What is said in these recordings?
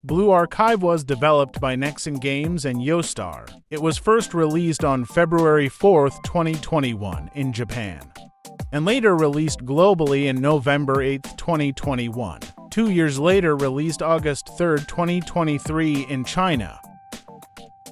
Blue Archive was developed by Nexon Games and Yostar. It was first released on February 4, 2021 in Japan, and later released globally in November 8, 2021. 2 years later, released August 3, 2023 in China.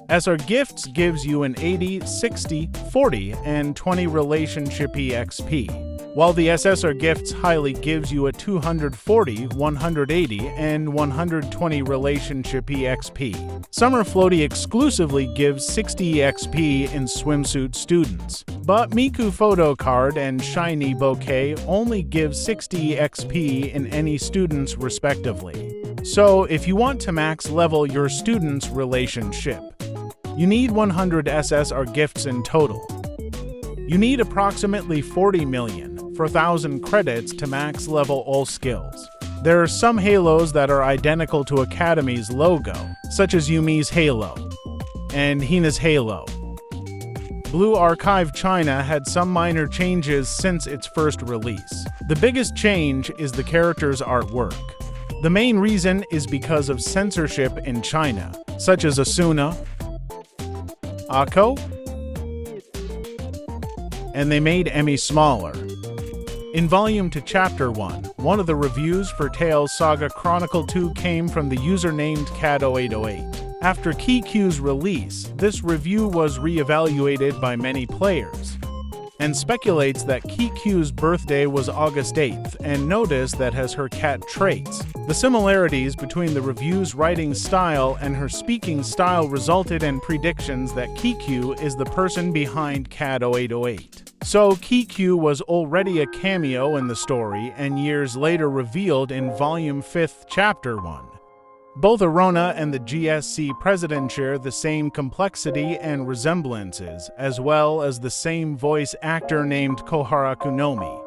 SR Gifts gives you an 80, 60, 40, and 20 relationship EXP, while the SSR Gifts highly gives you a 240, 180, and 120 relationship EXP. Summer Floaty exclusively gives 60 EXP in swimsuit students, but Miku Photo Card and Shiny Bouquet only give 60 EXP in any students respectively. So if you want to max level your students' relationship, you need 100 SSR Gifts in total. You need approximately 40 million for 1,000 credits to max level all skills. There are some halos that are identical to Academy's logo, such as Yumi's halo and Hina's halo. Blue Archive China had some minor changes since its first release. The biggest change is the character's artwork. The main reason is because of censorship in China, such as Asuna, Akko, and they made Emmy smaller. In Volume 2 Chapter 1, one of the reviews for Tales Saga Chronicle 2 came from the user named Cat0808. After Kikyu's release, this review was re-evaluated by many players, and speculates that Kikyu's birthday was August 8th and noticed that has her cat traits. The similarities between the review's writing style and her speaking style resulted in predictions that Kikyu is the person behind Cat0808. So Kikyu was already a cameo in the story and years later revealed in Volume 5 Chapter 1. Both Arona and the GSC president share the same complexity and resemblances, as well as the same voice actor named Kohara Kunomi.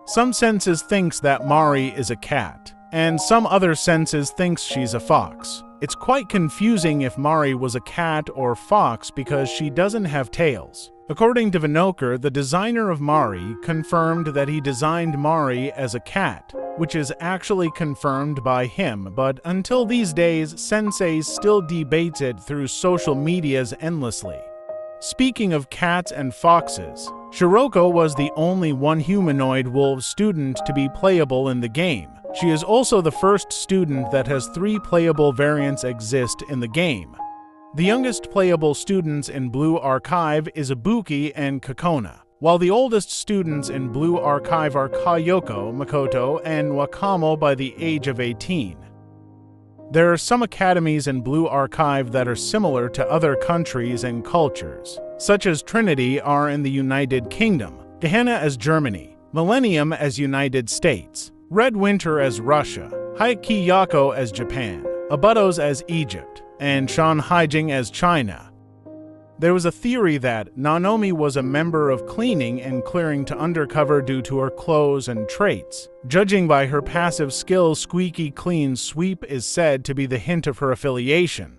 Some senses thinks that Mari is a cat, and some other senses thinks she's a fox. It's quite confusing if Mari was a cat or fox because she doesn't have tails. According to Vinokur, the designer of Mari confirmed that he designed Mari as a cat, which is actually confirmed by him, but until these days, senseis still debates it through social medias endlessly. Speaking of cats and foxes, Shiroko was the only one humanoid wolf student to be playable in the game. She is also the first student that has 3 playable variants exist in the game. The youngest playable students in Blue Archive is Ibuki and Kokona, while the oldest students in Blue Archive are Kayoko, Makoto, and Wakamo by the age of 18. There are some academies in Blue Archive that are similar to other countries and cultures, such as Trinity are in the United Kingdom, Gehenna as Germany, Millennium as United States, Red Winter as Russia, Haikiyako as Japan, Abutos as Egypt, and Shanhaijing as China. There was a theory that Nanomi was a member of cleaning and clearing to undercover due to her clothes and traits. Judging by her passive skill, squeaky clean sweep is said to be the hint of her affiliation.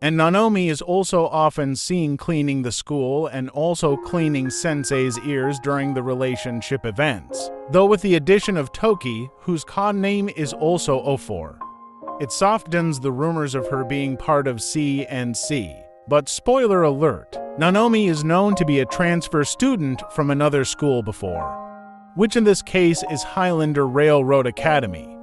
And Nanomi is also often seen cleaning the school and also cleaning Sensei's ears during the relationship events, though with the addition of Toki, whose cod name is also Ofor. It softens the rumors of her being part of C&C. But spoiler alert, Nanomi is known to be a transfer student from another school before, which in this case is Highlander Railroad Academy.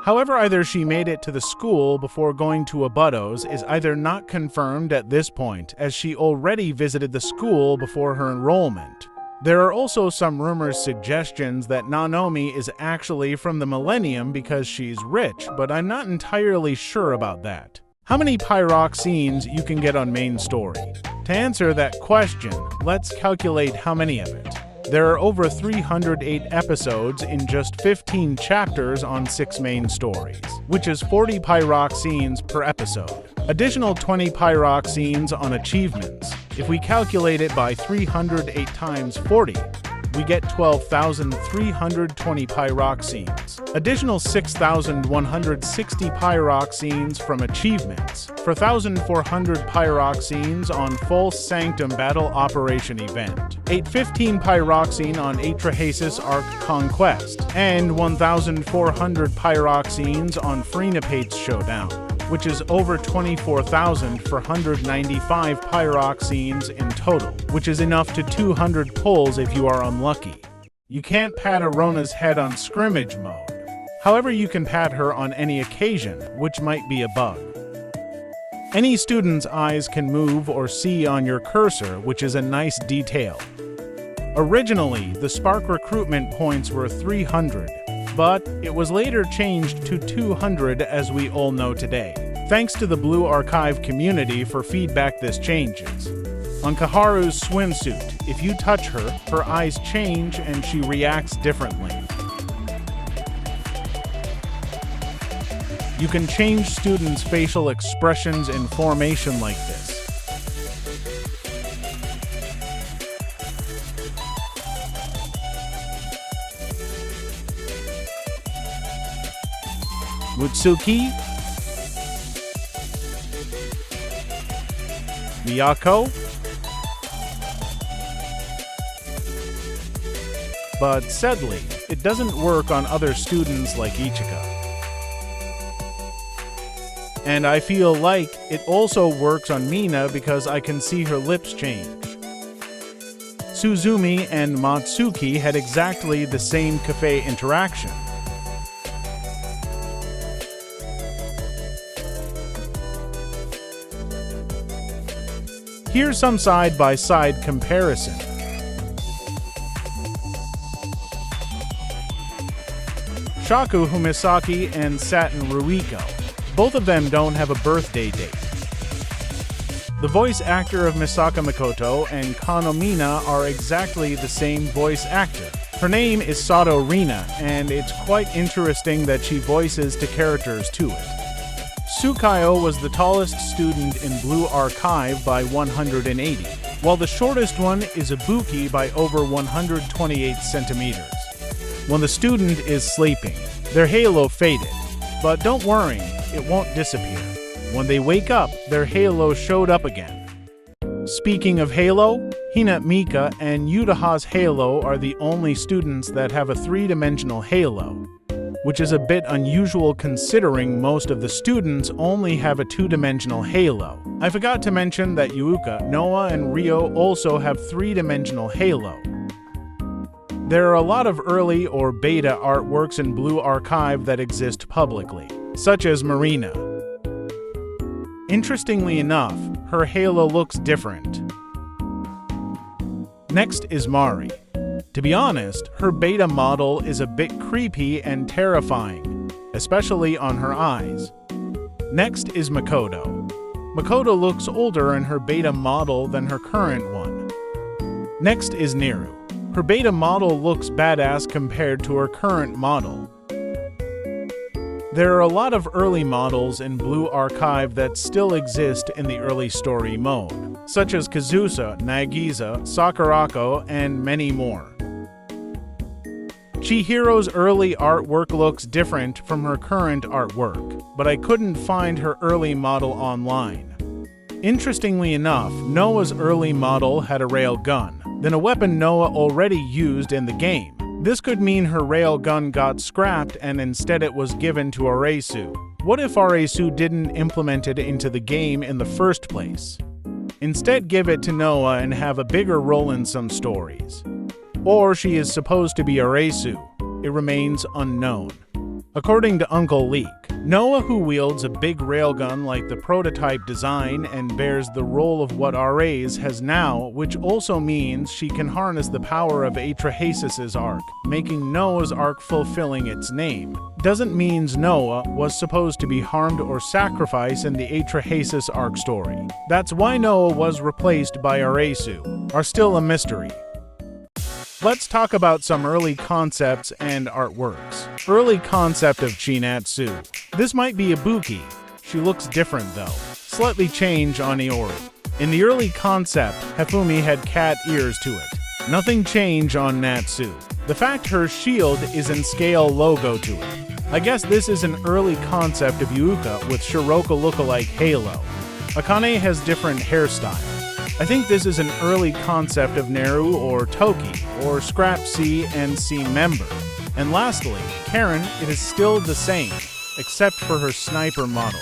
However, either she made it to the school before going to Abutos is either not confirmed at this point, as she already visited the school before her enrollment. There are also some rumors suggestions that Nanomi is actually from the Millennium because she's rich, but I'm not entirely sure about that. How many pyroxenes you can get on main story? To answer that question, let's calculate how many of it. There are over 308 episodes in just 15 chapters on 6 main stories, which is 40 pyroxenes per episode. Additional 20 pyroxenes on achievements. If we calculate it by 308 times 40, we get 12,320 pyroxenes. Additional 6,160 pyroxenes from achievements, 4,400 pyroxenes on False Sanctum Battle Operation event, 815 pyroxene on Atrahasis Arc Conquest, and 1,400 pyroxenes on Freenapate's Showdown. which is over 24,495 pyroxenes in total, which is enough to 200 pulls if you are unlucky. You can't pat Arona's head on scrimmage mode. However, you can pat her on any occasion, which might be a bug. Any student's eyes can move or see on your cursor, which is a nice detail. Originally, the Spark recruitment points were 300, but it was later changed to 200 as we all know today. Thanks to the Blue Archive community for feedback this changes. On Kaharu's swimsuit, if you touch her, her eyes change and she reacts differently. You can change students' facial expressions in formation like this. Mutsuki, Miyako, but sadly, it doesn't work on other students like Ichika. And I feel like it also works on Mina because I can see her lips change. Suzumi and Matsuki had exactly the same cafe interaction. Here's some side-by-side comparison. Shaku Humisaki and Satin Ruiko. Both of them don't have a birthday date. The voice actor of Misaka Makoto and Kano Mina are exactly the same voice actor. Her name is Sato Rina, and it's quite interesting that she voices the characters to it. Tsukayo was the tallest student in Blue Archive by 180, while the shortest one is Ibuki by over 128 centimeters. When the student is sleeping, their halo faded, but don't worry, it won't disappear. When they wake up, their halo showed up again. Speaking of halo, Hina Mika and Yutaha's halo are the only students that have a three-dimensional halo, which is a bit unusual considering most of the students only have a two-dimensional halo. I forgot to mention that Yuuka, Noah, and Ryo also have three-dimensional halo. There are a lot of early or beta artworks in Blue Archive that exist publicly, such as Marina. Interestingly enough, her halo looks different. Next is Mari. To be honest, her beta model is a bit creepy and terrifying, especially on her eyes. Next is Makoto. Makoto looks older in her beta model than her current one. Next is Neru. Her beta model looks badass compared to her current model. There are a lot of early models in Blue Archive that still exist in the early story mode, such as Kazusa, Nagisa, Sakurako, and many more. Chihiro's early artwork looks different from her current artwork, but I couldn't find her early model online. Interestingly enough, Noah's early model had a rail gun, then a weapon Noah already used in the game. This could mean her rail gun got scrapped and instead it was given to Aresu. What if Aresu didn't implement it into the game in the first place? Instead, give it to Noah and have a bigger role in some stories. Or she is supposed to be Aresu. It remains unknown. According to Uncle Leek, Noah, who wields a big railgun like the prototype design and bears the role of what Ares has now, which also means she can harness the power of Atrahasis' arc, making Noah's arc fulfilling its name, doesn't mean Noah was supposed to be harmed or sacrificed in the Atrahasis arc story. That's why Noah was replaced by Aresu, are still a mystery. Let's talk about some early concepts and artworks. Early concept of Chinatsu. This might be Ibuki. She looks different though. Slightly change on Iori. In the early concept, Hifumi had cat ears to it. Nothing change on Natsu. The fact her shield is in scale logo to it. I guess this is an early concept of Yuuka with Shiroko lookalike halo. Akane has different hairstyle. I think this is an early concept of Neru or Toki, or Scrap C and C member. And lastly, Karen, it is still the same, except for her sniper model.